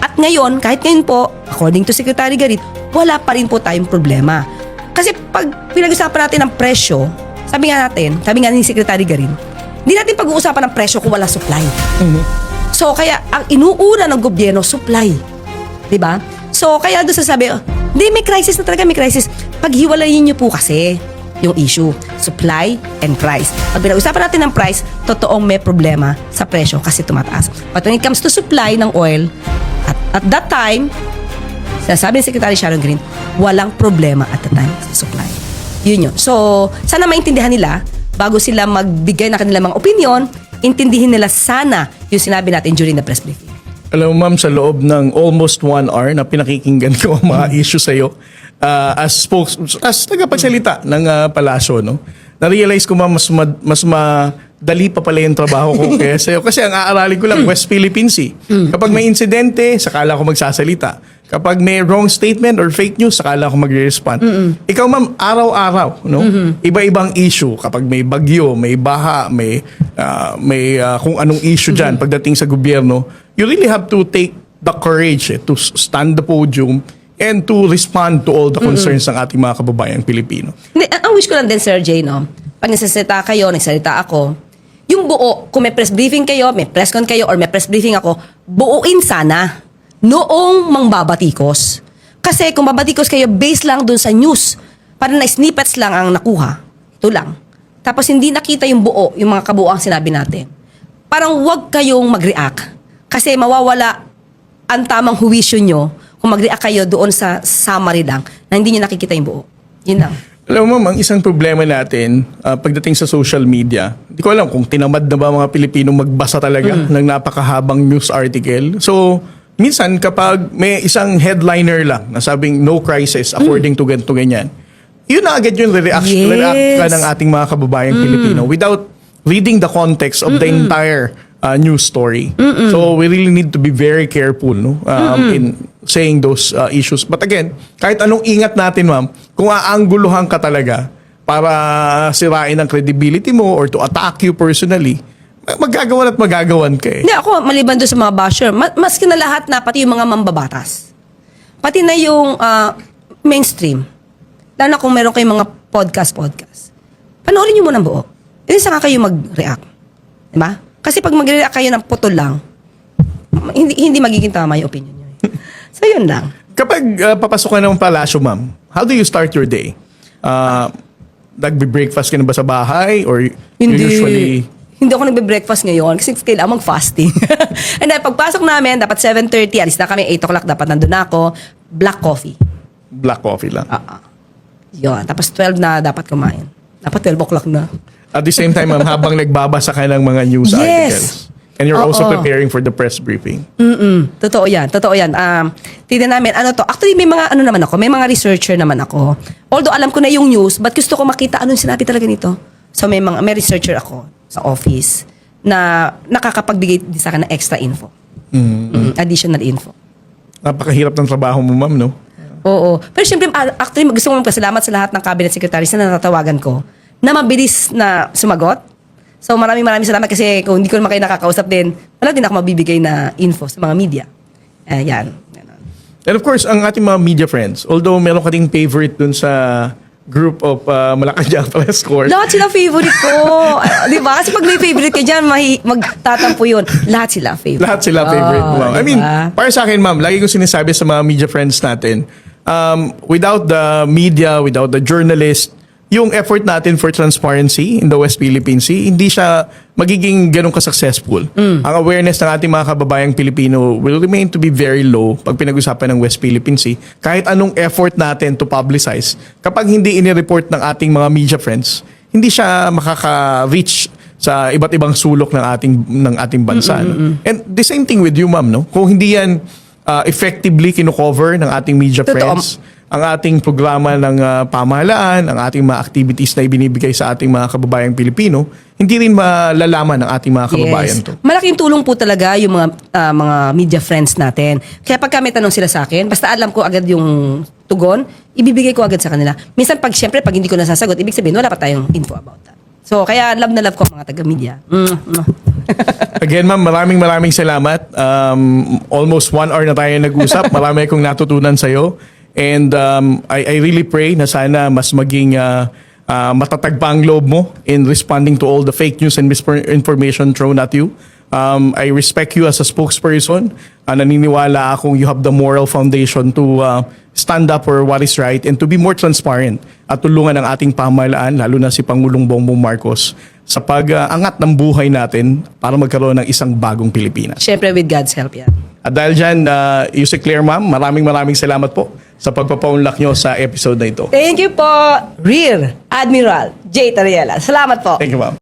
At ngayon, kahit ngayon po, according to Secretary Garin, wala pa rin po tayong problema. Kasi pag pinag-usapan natin ng presyo, sabi nga ni Secretary Garin, hindi natin pag-uusapan ng presyo kung wala supply. So, kaya ang inuuna ng gobyerno, supply. Diba? So, kaya doon sasabi, hindi, may crisis na talaga, may crisis. Paghiwalayin niyo po kasi yung issue, supply and price. Pag pinag-usapan natin ng price, totoong may problema sa presyo kasi tumataas. But when it comes to supply ng oil, at that time, sabi ni Secretary Sharon Garin, walang problema at the time sa supply. Yun. So, sana maintindihan nila, bago sila magbigay ng kanilang mga opinion, intindihin nila sana yung sinabi natin during the press briefing. Alam mo, ma'am, sa loob ng almost 1 hour na pinakikinggan ko ang mga issue sa'yo, as tagapagsalita ng palasyo, no? Na-realize ko, ma'am, mas madali pa pala yung trabaho ko kaya sa'yo. Kasi ang aaralin ko lang, West Philippine Sea. Kapag may insidente, sakala ko magsasalita. Kapag may wrong statement or fake news, sakala ko magre-respond. Ikaw, ma'am, araw-araw, no? Iba-ibang issue. Kapag may bagyo, may baha, may kung anong issue dyan pagdating sa gobyerno, you really have to take the courage to stand the podium and to respond to all the concerns ng ating mga kababayang Pilipino. Hindi, ang wish ko lang din, Sir Jay, no? Pag nagsasalita kayo, nagsalita ako, yung buo, kung may press briefing kayo, may press con kayo, or may press briefing ako, buuin sana noong mangbabatikos. Kasi kung babatikos kayo, based lang dun sa news, parang na snippets lang ang nakuha. Ito lang. Tapos hindi nakita yung buo, yung mga kabuuang sinabi natin. Parang wag kayong mag-react. Kasi mawawala ang tamang huwisyo nyo kung mag-react kayo doon sa summary lang na hindi nyo nakikita yung buo. Yun lang. Alam mo, ma'am, ang isang problema natin pagdating sa social media, hindi ko alam kung tinamad na ba mga Pilipino magbasa talaga ng napakahabang news article. So, minsan kapag may isang headliner lang na sabing no crisis according to ganito ganyan, yun na agad yung react ka ng ating mga kababayang Pilipino without reading the context of the entire news story. So we really need to be very careful, no, in saying those issues. But again, kahit anong ingat natin, ma'am, kung aangguluhan ka talaga para sirain ang credibility mo or to attack you personally, magagawan at magagawan ka eh. Hindi, ako, maliban doon sa mga basher, maski na lahat na, pati yung mga mambabatas. Pati na yung mainstream. Lalo na kung meron kayong mga podcast. Panoorin nyo muna ang buo. Hindi saka kayo mag-react. Diba? Kasi pag mag-react kayo ng putol lang, hindi magiging tama yung opinion nyo. So, yun lang. Kapag papasok ka ng palasyo, ma'am, how do you start your day? Nagbe-breakfast ka na ba sa bahay? Or you usually... Hindi ako nagbe-breakfast ngayon kasi kailangan mag-fasting. And then, pagpasok namin, dapat 7:30, alis na kami, 8 o'clock, dapat nandun na ako, black coffee. Black coffee lang. Yun. Tapos 12 na dapat kumain. Dapat 12 o'clock na. At the same time, ma'am, habang nagbabasa ka ng mga news Yes. articles. And you're also Oo. preparing for the press briefing. Totoo yan. Tignan namin, actually may mga naman ako, may mga researcher naman ako. Although alam ko na yung news, but gusto ko makita anong sinabi talaga nito. So may researcher ako sa office na nakakapagbigay din sa akin ng extra info. Additional info. Napakahirap ng trabaho mo, ma'am, no? Oo. Pero syempre, actually, gusto ko magpasalamat sa lahat ng cabinet secretaries na natatawagan ko na mabilis na sumagot. So maraming salamat kasi kung hindi ko naman kayo nakakausap din, wala din ako mabibigay na info sa mga media. Yan. And of course, ang ating mga media friends, although meron ka ding favorite dun sa group of Malacanang Press Corps. Lahat sila favorite ko. Di ba? Kasi pag may favorite ka dyan, magtatampo yun. Lahat sila favorite. Lahat sila favorite mo, ma'am. I mean, diba? para sa akin, ma'am, lagi ko sinasabi sa mga media friends natin, without the media, without the journalist, yung effort natin for transparency in the West Philippine Sea, hindi siya magiging ganun ka-successful. Ang awareness ng ating mga kababayang Pilipino will remain to be very low pag pinag-usapan ng West Philippine Sea. Kahit anong effort natin to publicize, kapag hindi inireport ng ating mga media friends, hindi siya makaka-reach sa iba't ibang sulok ng ating bansa. No? And the same thing with you, ma'am, no? Kung hindi yan effectively kino-cover ng ating media friends, ang ating programa ng pamahalaan, ang ating mga activities na ibinibigay sa ating mga kababayang Pilipino, hindi rin malalaman ng ating mga kababayan to. Malaking tulong po talaga yung mga media friends natin. Kaya pagka may tanong sila sa akin, basta alam ko agad yung tugon, ibibigay ko agad sa kanila. Minsan siyempre, pag hindi ko nasasagot, ibig sabihin, wala pa tayong info about that. So, kaya love na love ko ang mga taga-media. Again, ma'am, maraming salamat. Almost 1 hour na tayo nag-usap. Marami akong natutunan sa'yo. And I really pray na sana mas maging matatag pa ang loob mo in responding to all the fake news and misinformation thrown at you. I respect you as a spokesperson. Naniniwala akong you have the moral foundation to stand up for what is right and to be more transparent at tulungan ang ating pamahalaan, lalo na si Pangulong Bongbong Marcos, sa pag-angat ng buhay natin para magkaroon ng isang bagong Pilipinas. Siyempre, with God's help yan. At dahil dyan, Yusek Claire, ma'am, maraming salamat po sa pagpapaunlak nyo sa episode na ito. Thank you po, Rear Admiral J. Tariela. Salamat po. Thank you, ma'am.